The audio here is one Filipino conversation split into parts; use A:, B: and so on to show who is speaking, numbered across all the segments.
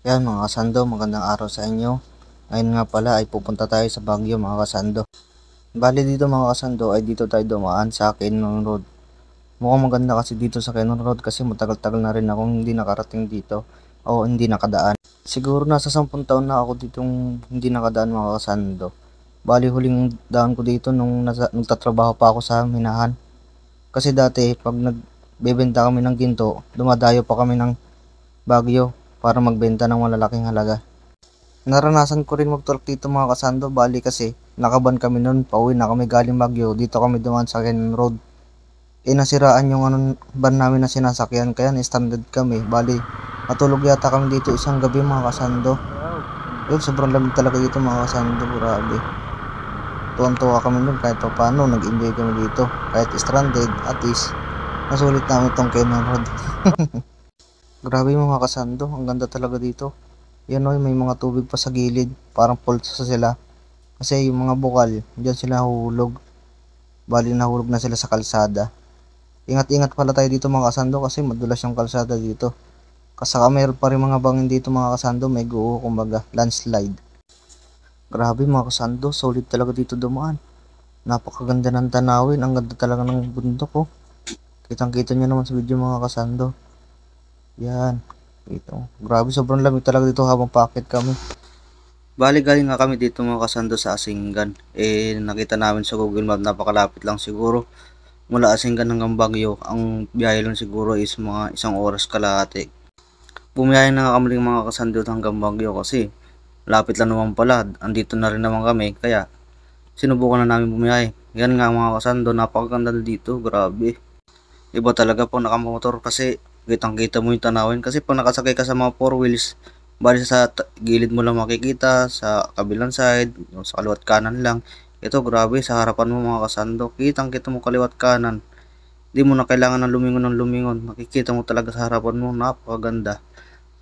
A: Yan mga kasando, magandang araw sa inyo. Ngayon nga pala ay pupunta tayo sa Baguio mga kasando. Bali dito mga kasando ay dito tayo dumaan sa Quezon Road. Mukhang maganda kasi dito sa Quezon Road kasi matagal-tagal na rin akong hindi nakarating dito o hindi nakadaan. Siguro nasa 10 taon na ako ditong hindi nakadaan mga kasando. Bali huling daan ko dito nung nagtatrabaho pa ako sa minahan. Kasi dati pag nagbebenta kami ng ginto, dumadayo pa kami ng Baguio para magbenta ng malalaking halaga. Naranasan ko rin mag-talk dito mga kasando, bali kasi nakaban kami noon, pauwi na kami galing Baguio, dito kami dumaan sa Quezon Road. Nasiraan yung van namin na sinasakyan, kaya na-stranded kami, bali matulog yata kami dito isang gabi mga kasando. Yun, sobrang lamig talaga dito mga kasando, grabe. Tuwan-tuwa kami noon kahit pa paano, nag-enjoy kami dito, kahit stranded, at least nasulit namin tong Quezon Road. Grabe mga kasando, ang ganda talaga dito. Yan o, may mga tubig pa sa gilid, parang pulsa sila. Kasi yung mga bukal, dyan sila nahulog. Bali nahulog na sila sa kalsada. Ingat-ingat pala tayo dito mga kasando kasi madulas yung kalsada dito. Kasaka mayroon pa rin mga bangin dito mga kasando, may guho, kumbaga landslide. Grabe mga kasando, solid talaga dito dumaan. Napakaganda ng tanawin, ang ganda talaga ng bundok oh. Kitang-kita nyo naman sa video mga kasando. Yan, ito. Grabe, sobrang lamig talaga dito habang paakit kami. Bali galing nga kami dito mga kasando sa Asinggan. Nakita namin sa Google Map, napakalapit lang siguro. Mula Asinggan hanggang Baguio, ang biyahe lang siguro is mga 1 oras kalahati. Bumiyahe na nga kami mga kasando hanggang Baguio kasi lapit lang naman pala. Andito na rin naman kami, kaya sinubukan na namin bumiyahe. Yan nga mga kasando, napakaganda dito, grabe. Iba talaga pag nakamotor kasi kitang-kita mo yung tanawin kasi pag nakasakay ka sa mga 4 wheels, bali sa gilid mo lang makikita, sa kabilang side, sa kaliwat kanan lang. Ito grabe, sa harapan mo mga kasando, kitang-kita mo kaliwat kanan. Di mo na kailangan ng lumingon, makikita mo talaga sa harapan mo, napakaganda.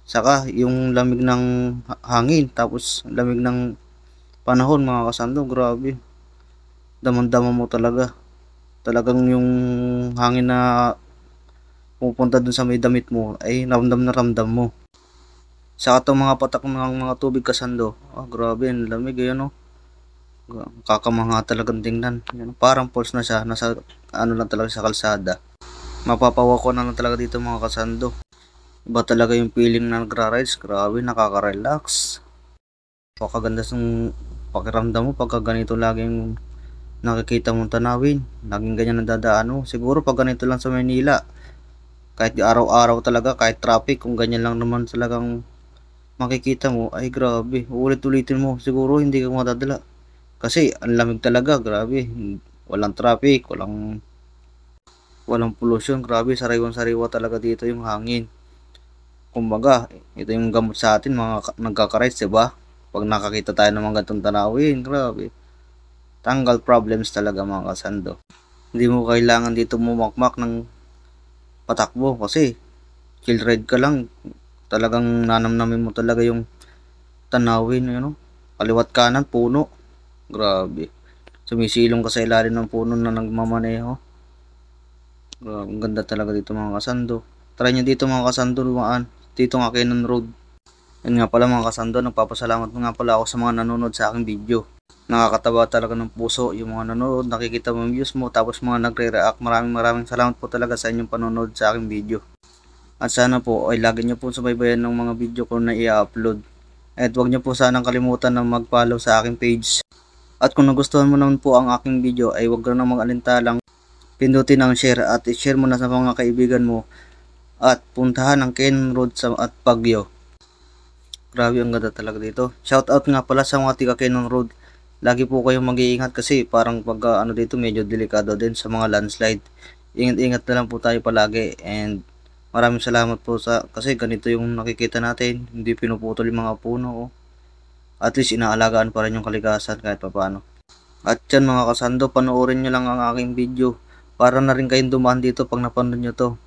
A: Saka yung lamig ng hangin, tapos lamig ng panahon mga kasando, grabe. Damang-dama mo talaga. Talagang yung hangin na pupunta dun sa may damit mo ay ramdam na ramdam mo. Saka itong mga patak ng mga tubig kasando, grabe, ang lamig yan oh. Kakamangha talagang tingnan. Yan, parang falls na siya, nasa ano lang talaga sa kalsada. Mapapawa ko na lang talaga dito mga kasando. Iba talaga yung feeling na nagra-rides, grabe, nakaka-relax. Pakaganda ng pakiramdam mo pagka ganito laging nakikita mong tanawin. Laging ganyan ang dadaan mo. Siguro pag ganito lang sa Manila, kahit araw-araw talaga, kahit traffic, kung ganyan lang naman talagang makikita mo, ay grabe, ulit-ulitin mo, siguro hindi ka madadala. Kasi ang lamig talaga, grabe, walang traffic, walang pollution, grabe, sariwan-sariwa talaga dito yung hangin. Kumbaga, ito yung gamot sa atin, mga nagkakarides, diba? Pag nakakita tayo ng mga ganitong tanawin, grabe, tanggal problems talaga mga kasando. Hindi mo kailangan dito mumakmak ng patakbo kasi chill ride ka lang, talagang nanamnamin mo talaga yung tanawin, you know? Kaliwat kanan puno, grabe, sumisilong ka sa ilalim ng puno na nagmamaneho. Grabe, ang ganda talaga dito mga kasando. Try nyo dito mga kasando dumaan dito nga Quezon Road. Yan nga pala mga kasando, nagpapasalamat nga pala ako sa mga nanonood sa aking video. Nakakatawa talaga ng puso yung mga nanonood, nakikita mo yung views mo, tapos mga nagre-react. Maraming salamat po talaga sa inyong panonood sa aking video. At sana po ay lagi nyo po subaybayan ng mga video ko na i-upload. At huwag nyo po sanang kalimutan na mag-follow sa aking page. At kung nagustuhan mo naman po ang aking video ay huwag ka na mag-alintalang pindutin ang share at i-share mo na sa mga kaibigan mo. At puntahan ang Quezon Road at Baguio. Grabe, ang ganda talaga dito. Shoutout nga pala sa mga tiga Quezon Road. Lagi po kayong mag-iingat kasi parang pag ano dito medyo delikado din sa mga landslide. Ingat-ingat na lang po tayo palagi and maraming salamat po kasi ganito yung nakikita natin, hindi pinuputol yung mga puno oh. At least inaalagaan pa rin yung kalikasan kahit paano. At yan mga kasando, panoorin nyo lang ang aking video para na rin kayong dumaan dito pag napanood nyo to.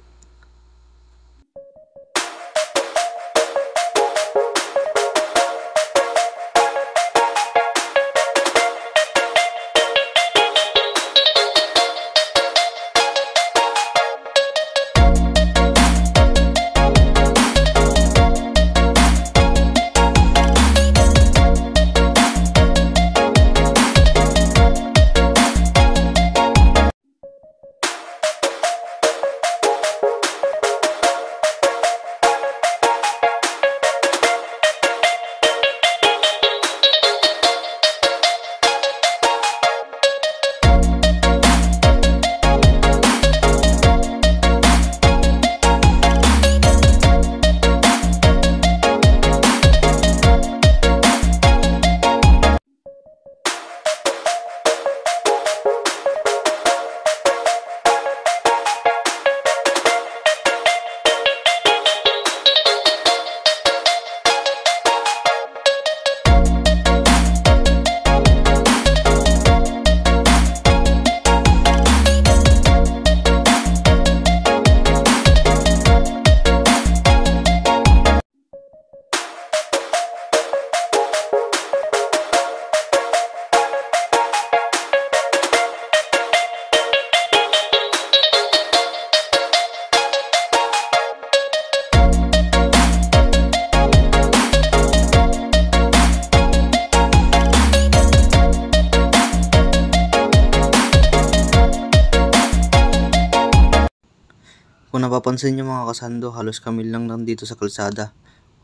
A: Kung napapansin nyo mga kasando, halos kami lang dito sa kalsada.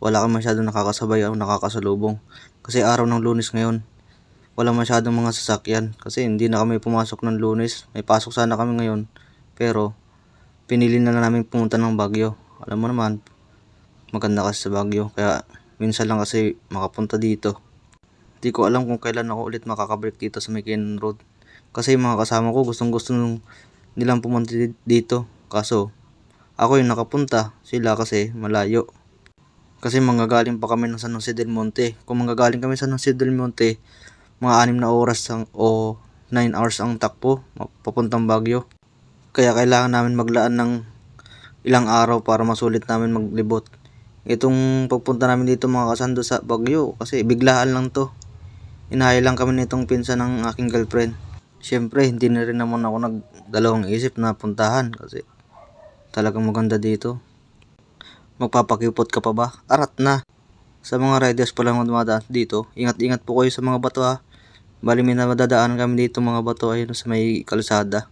A: Wala kang masyadong nakakasabay o nakakasalubong. Kasi araw ng Lunes ngayon. Wala masyadong mga sasakyan. Kasi hindi na kami pumasok ng Lunes. May pasok sana kami ngayon. Pero pinili na namin pumunta ng Baguio. Alam mo naman, maganda kasi sa Baguio. Kaya minsan lang kasi makapunta dito. Di ko alam kung kailan ako ulit makakabalik dito sa Makinan Road. Kasi yung mga kasama ko gustong nilang pumunta dito. Kaso ako yung nakapunta, sila kasi malayo. Kasi manggagaling pa kami ng San Jose del Monte. Kung manggagaling kami sa San Jose del Monte, mga 6 na oras o 9 hours ang takbo papuntang Baguio. Kaya kailangan namin maglaan ng ilang araw para masulit namin maglibot. Itong pagpunta namin dito mga kasando sa Baguio, kasi biglaan lang to. Inaya lang kami nitong pinsan ng aking girlfriend. Siyempre, hindi na rin naman ako nagdalawang isip na puntahan kasi talagang maganda dito. Magpapakipot ka pa ba? Arat na. Sa mga riders pa lang dumadaan dito, ingat-ingat po kayo sa mga bato ha. Bali may madadaan kami dito mga bato ayun sa may kalsada.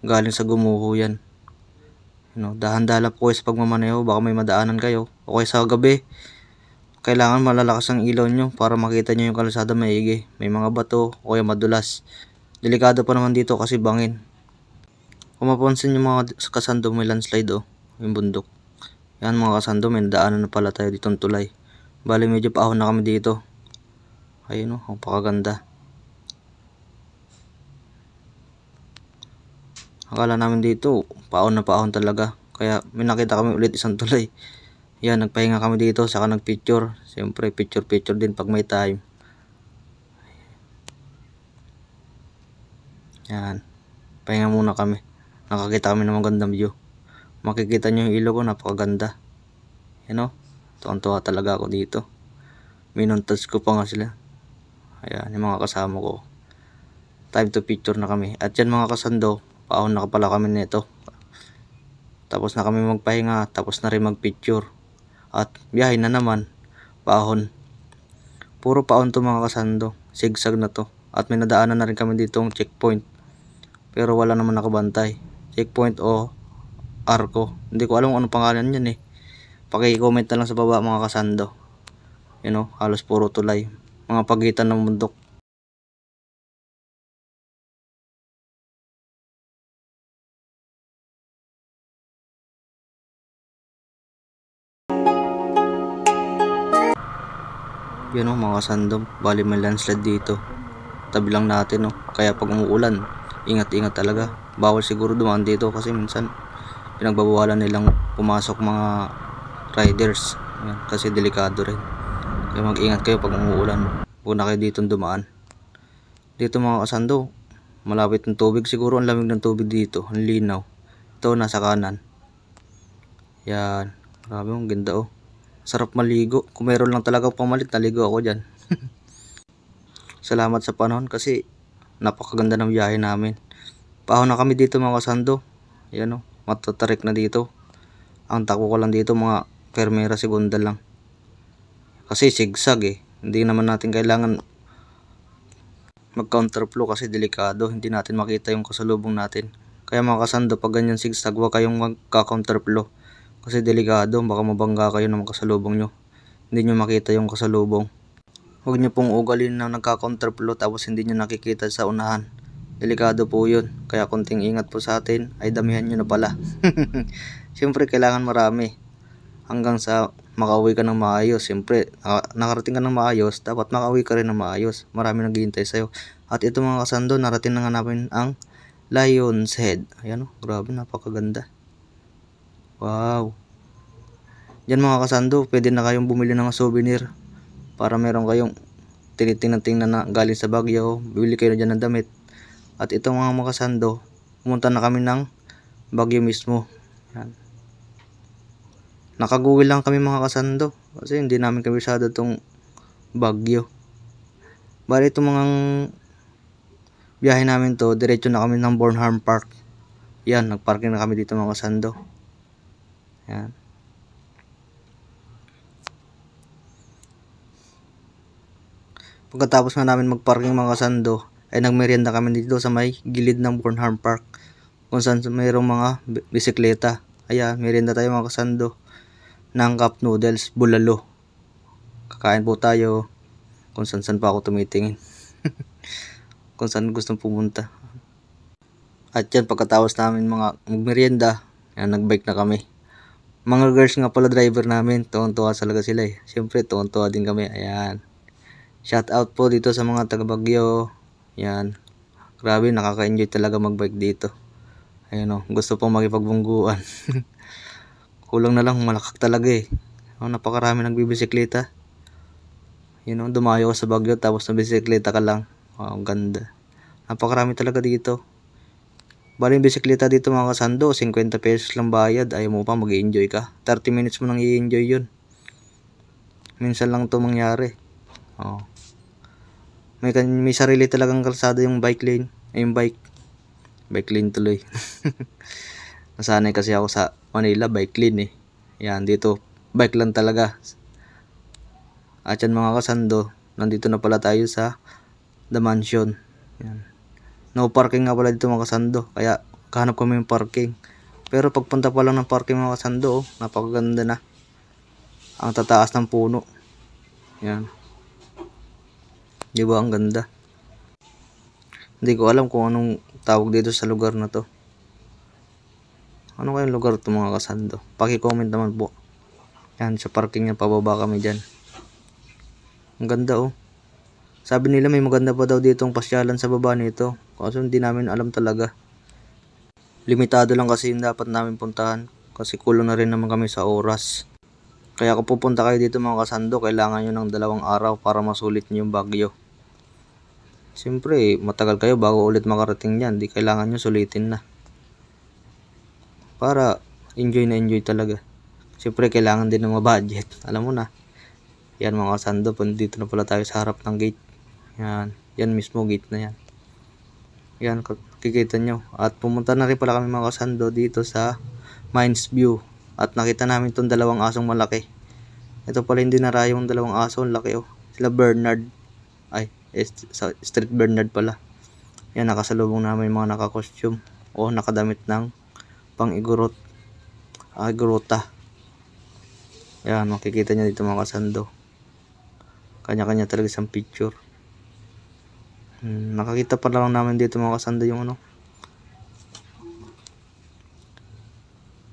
A: Galing sa Gumuho yan. Dahan-dahan po kayo sa pagmamaneho, baka may madaanan kayo. O kaya sa gabi, kailangan malalakas ang ilaw nyo para makita nyo yung kalsada maigi. May mga bato o kaya madulas. Delikado pa naman dito kasi bangin. Kung mapansin nyo mga kasando, may landslide yung bundok. Yan mga kasando, may daanan na pala tayo ditong tulay. Bali medyo paahon na kami dito. Ayun ang pakaganda. Akala namin dito, paahon na paahon talaga. Kaya may nakita kami ulit isang tulay. Yan, nagpahinga kami dito, saka nagpicture. Siyempre, picture din pag may time. Yan, pahinga muna kami. Nakakita kami ng magandang view. Makikita nyo yung ilog ko, napakaganda. Tuwang-tuwa talaga ako dito. Minuntas ko pa nga sila. Ayan, yung mga kasama ko. Time to picture na kami. At yan mga kasando, paahon na pala kami nito. Tapos na kami magpahinga, tapos na rin magpicture. At biyahe na naman, paahon. Puro paahon to mga kasando. Sigsag na to. At may nadaanan na rin kami ditong checkpoint. Pero wala naman nakabantay. Checkpoint o Arco. Hindi ko alam kung anong pangalan yan eh. Paki-comment na lang sa baba mga kasando. Halos puro tulay. Mga pagitan ng bundok. Yan mga kasando. Bali may landslide dito. Tabi lang natin Kaya pag umuulan, ingat-ingat talaga. Bawal siguro dumaan dito kasi minsan pinagbabawalan nilang pumasok mga riders. Yan, kasi delikado rin. Kaya mag-ingat kayo pag umuulan. Huwag na kayo dito dumaan. Dito mga kasando, malapit ng tubig. Siguro ang lamig ng tubig dito. Ang linaw. Ito nasa kanan. Yan. Grabe ang ganda Sarap maligo. Kung meron lang talaga pamalit, naligo ako dyan. Salamat sa panahon kasi napakaganda ng biyahe namin. Paahon na kami dito mga kasando. Yan matatarik na dito. Ang takbo ko lang dito mga permera segunda lang. Kasi sigsag Hindi naman natin kailangan mag counterflow kasi delikado. Hindi natin makita yung kasalubong natin. Kaya mga kasando, pag ganyan sigsag, huwag kayong magka-counterflow. Kasi delikado, baka mabangga kayo ng kasalubong nyo. Hindi nyo makita yung kasalubong. Huwag nyo pong ugalin na nagka-counterflow tapos hindi nyo nakikita sa unahan. Delikado po yun. Kaya konting ingat po sa atin ay damihan nyo na pala. Siyempre kailangan marami. Hanggang sa makauwi ka ng maayos. Siyempre nakarating ka ng maayos, dapat makauwi ka rin ng maayos. Marami naghihintay sa'yo. At ito mga kasando, narating na nga namin ang Lion's Head. Ayan grabe, napakaganda. Wow. Yan mga kasando, pwede na kayong bumili ng souvenir. Para meron kayong tinitingnan na galing sa Baguio. Bibili kayo dyan ng damit. At ito mga kasando, pumunta na kami ng Baguio mismo. Yan. Nakagugil lang kami mga kasando. Kasi hindi namin kabisado itong Baguio. Bali itong mga biyahe namin to, diretso na kami ng Bornholm Park. Yan, nagparking na kami dito mga kasando. Yan. Pagkatapos nga namin magparking mga kasando, ay nagmerienda kami dito sa may gilid ng Bornholm Park. Kung saan mayroong mga bisikleta. Ayan, merienda tayo mga kasando ng cup noodles, bulalo. Kakain po tayo kung saan pa ako tumitingin. Kung saan gustong pumunta. At yan, pagkatapos namin mga magmerienda, yan, nagbike na kami. Mga girls nga pala driver namin, tuwang-tuwa talaga sila eh. Siyempre, tuwang-tuwa din kami. Ayan. Shout out po dito sa mga taga Baguio. Yan. Grabe, nakaka-enjoy talaga magbike dito. Ayan o, gusto pong makipagbungguan. Kulang na lang, malakak talaga eh. Napakarami nagbibisikleta. Yun o, dumayo ka sa Baguio tapos nabisikleta ka lang. Ang ganda. Napakarami talaga dito. Bali yung bisikleta dito mga kasando, 50 pesos lang bayad. Ayaw mo pa, mag-i-enjoy ka. 30 minutes mo nang i-enjoy yun. Minsan lang to mangyari. Oh. May sarili talagang kalsada yung bike lane. Ay yung bike lane tuloy. Nasanay kasi ako sa Manila, bike lane eh. Yan, dito, bike lang talaga. At yan mga kasando, nandito na pala tayo sa The Mansion. Yan. No parking nga pala dito mga kasando, kaya kahanap kami yung parking. Pero pagpunta pa lang ng parking mga kasando, napakaganda na. Ang tataas ng puno. Yan. Di ba ang ganda? Hindi ko alam kung anong tawag dito sa lugar na to. Ano kayong lugar to mga kasando? Paki-comment naman po. Yan, sa parking niya, pababa kami dyan. Ang ganda oh. Sabi nila may maganda pa daw ditong pasyalan sa baba nito. Kaso hindi namin alam talaga. Limitado lang kasi yung dapat namin puntahan. Kasi kulang na rin naman kami sa oras. Kaya kung pupunta kayo dito mga kasando, kailangan nyo ng 2 araw para masulit nyo yung Baguio. Siyempre, matagal kayo bago ulit makarating yan. Di kailangan nyo sulitin na. Para enjoy na enjoy talaga. Siyempre, kailangan din ng budget. Alam mo na. Yan mga kasando, dito na pala tayo sa harap ng gate. Yan, yan mismo gate na yan. Yan, kikita nyo. At pumunta na rin pala kami mga kasando dito sa Mines View. At nakita namin itong 2 asong malaki. Ito pala yung dinarayong 2 aso, laki oh. Sila Bernard. Ay, Street Bernard pala. Yan, nakasalubong namin mga naka-costume. O nakadamit ng pang-igurot. Igurota. Yan, makikita nyo dito mga kasando. Kanya-kanya talaga isang picture. Nakakita pa lang namin dito mga kasando yung ano.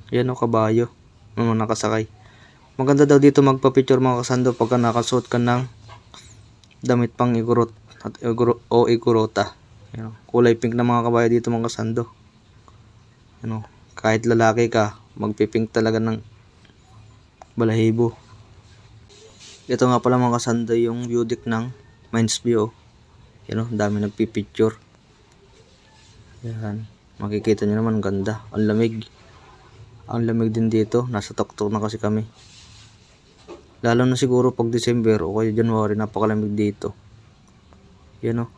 A: Yan o, kabayo. Nakasakay. Maganda daw dito magpa-picture mga kasando pagka nakasuot ka ng damit pang igurot o igurota. Yan, kulay pink na mga kabayo dito mga kasando. Ano, kahit lalaki ka, magpipink talaga ng balahibo. Ito nga pala mga kasando yung view deck ng Mines View. Yan o, dami nagpipicture. Yan, makikita nyo naman, ganda. Ang lamig. Ang lamig din dito. Nasa tuktok na kasi kami. Lalo na siguro pag December o kaya January, napakalamig dito. Yan o.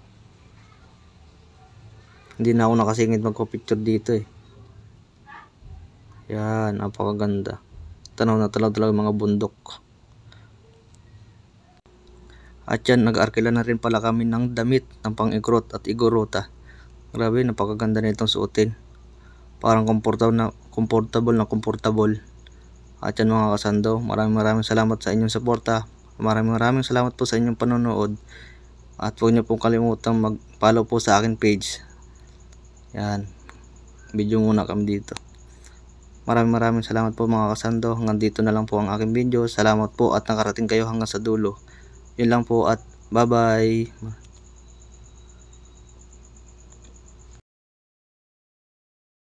A: Hindi na ako nakasingit magpa-picture dito eh. Yan, napakaganda. Tanaw na talaga mga bundok. At yan, nag-arkila na rin pala kami ng damit ng pang-igurot at igurota. Grabe, napakaganda na itong suotin. Parang comfortable. At yan mga kasando, maraming salamat sa inyong suporta. Maraming salamat po sa inyong panonood. At huwag niyo pong kalimutang mag-follow po sa akin page. Yan, video muna kami dito. Maraming salamat po mga kasando. Hanggang dito na lang po ang aking video. Salamat po at nakarating kayo hanggang sa dulo. Yun lang po at bye bye.